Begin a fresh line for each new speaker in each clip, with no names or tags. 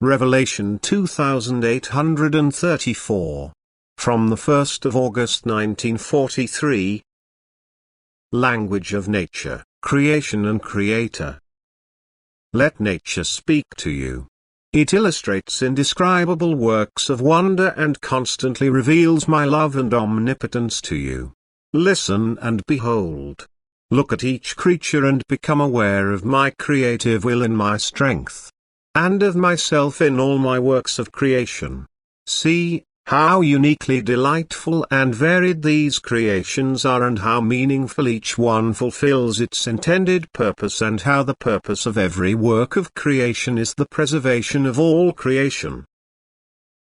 Revelation 2834. From the 1st of August 1943. Language of nature, creation and creator. Let nature speak to you. It illustrates indescribable works of wonder and constantly reveals my love and omnipotence to you. Listen and behold. Look at each creature and become aware of my creative will in my strength, and of myself in all my works of creation. See how uniquely delightful and varied these creations are, and how meaningful each one fulfills its intended purpose, and how the purpose of every work of creation is the preservation of all creation.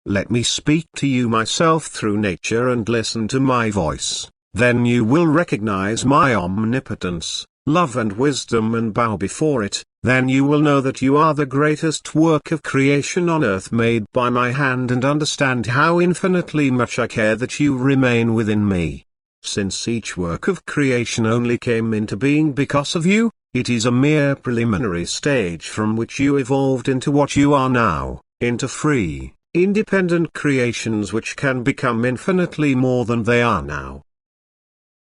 Let me speak to you myself through nature and listen to my voice, then you will recognize my omnipotence, love and wisdom and bow before it. Then you will know that you are the greatest work of creation on earth made by my hand, and understand how infinitely much I care that you remain within me. Since each work of creation only came into being because of you, it is a mere preliminary stage from which you evolved into what you are now, into free, independent creations which can become infinitely more than they are now.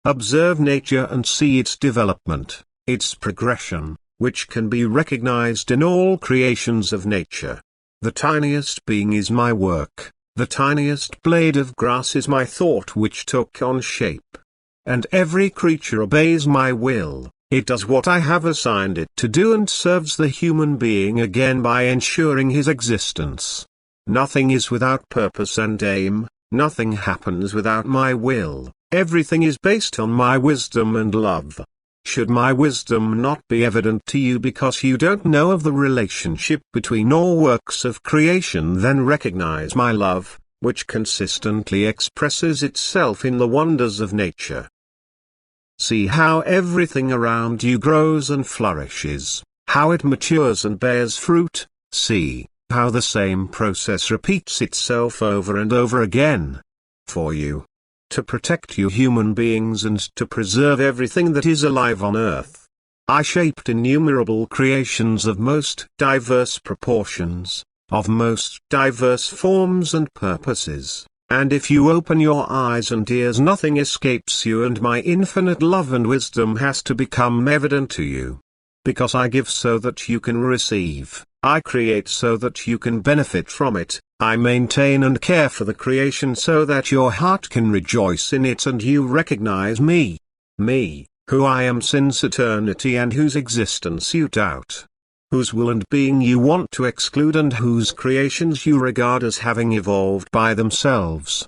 Observe nature and see its development, its progression, which can be recognized in all creations of nature. The tiniest being is my work, the tiniest blade of grass is my thought which took on shape. And every creature obeys my will, it does what I have assigned it to do and serves the human being again by ensuring his existence. Nothing is without purpose and aim, nothing happens without my will, everything is based on my wisdom and love. Should my wisdom not be evident to you because you don't know of the relationship between all works of creation, then recognize my love, which consistently expresses itself in the wonders of nature. See how everything around you grows and flourishes, how it matures and bears fruit. See how the same process repeats itself over and over again. For you, to protect you human beings and to preserve everything that is alive on earth, I shaped innumerable creations of most diverse proportions, of most diverse forms and purposes, and if you open your eyes and ears nothing escapes you, and my infinite love and wisdom has to become evident to you. Because I give so that you can receive, I create so that you can benefit from it, I maintain and care for the creation so that your heart can rejoice in it and you recognize me, who I am since eternity and whose existence you doubt, whose will and being you want to exclude, and whose creations you regard as having evolved by themselves.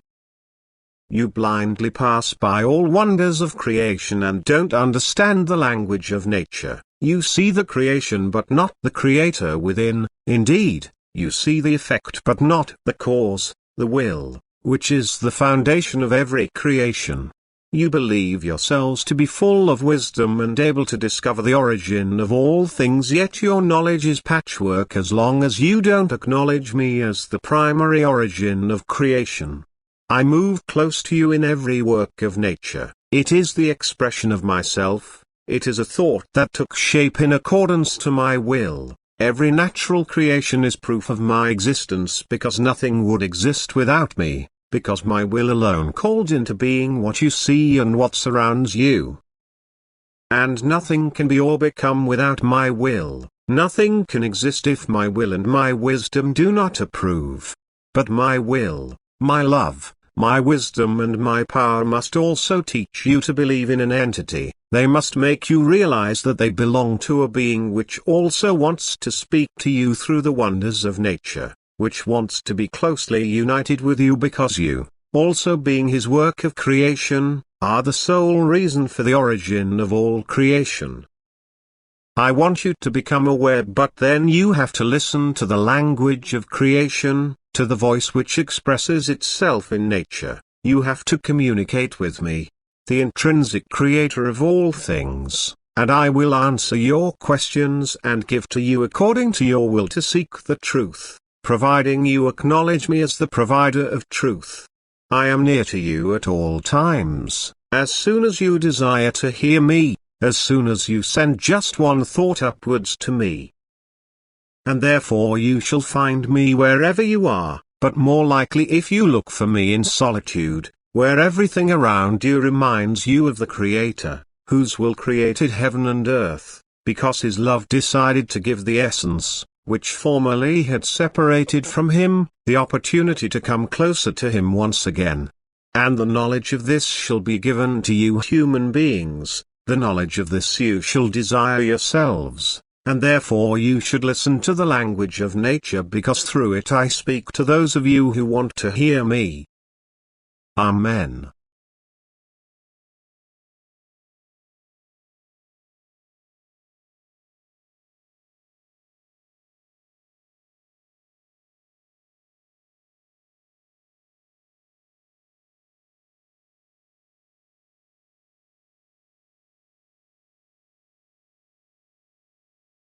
You blindly pass by all wonders of creation and don't understand the language of nature. You see the creation but not the creator within. Indeed, you see the effect but not the cause, the will, which is the foundation of every creation. You believe yourselves to be full of wisdom and able to discover the origin of all things, yet your knowledge is patchwork as long as you don't acknowledge me as the primary origin of creation. I move close to you in every work of nature. It is the expression of myself. It is a thought that took shape in accordance to my will. Every natural creation is proof of my existence because nothing would exist without me, because my will alone called into being what you see and what surrounds you. And nothing can be or become without my will, nothing can exist if my will and my wisdom do not approve. But my will, my love, my wisdom and my power must also teach you to believe in an entity. They must make you realize that they belong to a being which also wants to speak to you through the wonders of nature, which wants to be closely united with you because you, also being his work of creation, are the sole reason for the origin of all creation. I want you to become aware, but then you have to listen to the language of creation, to the voice which expresses itself in nature. You have to communicate with me, the intrinsic creator of all things, and I will answer your questions and give to you according to your will to seek the truth, providing you acknowledge me as the provider of truth. I am near to you at all times, as soon as you desire to hear me, as soon as you send just one thought upwards to me. and therefore you shall find me wherever you are, but more likely if you look for me in solitude, where everything around you reminds you of the Creator, whose will created heaven and earth, because his love decided to give the essence, which formerly had separated from him, the opportunity to come closer to him once again. And the knowledge of this shall be given to you human beings, the knowledge of this you shall desire yourselves, and therefore you should listen to the language of nature, because through it I speak to those of you who want to hear me. Amen.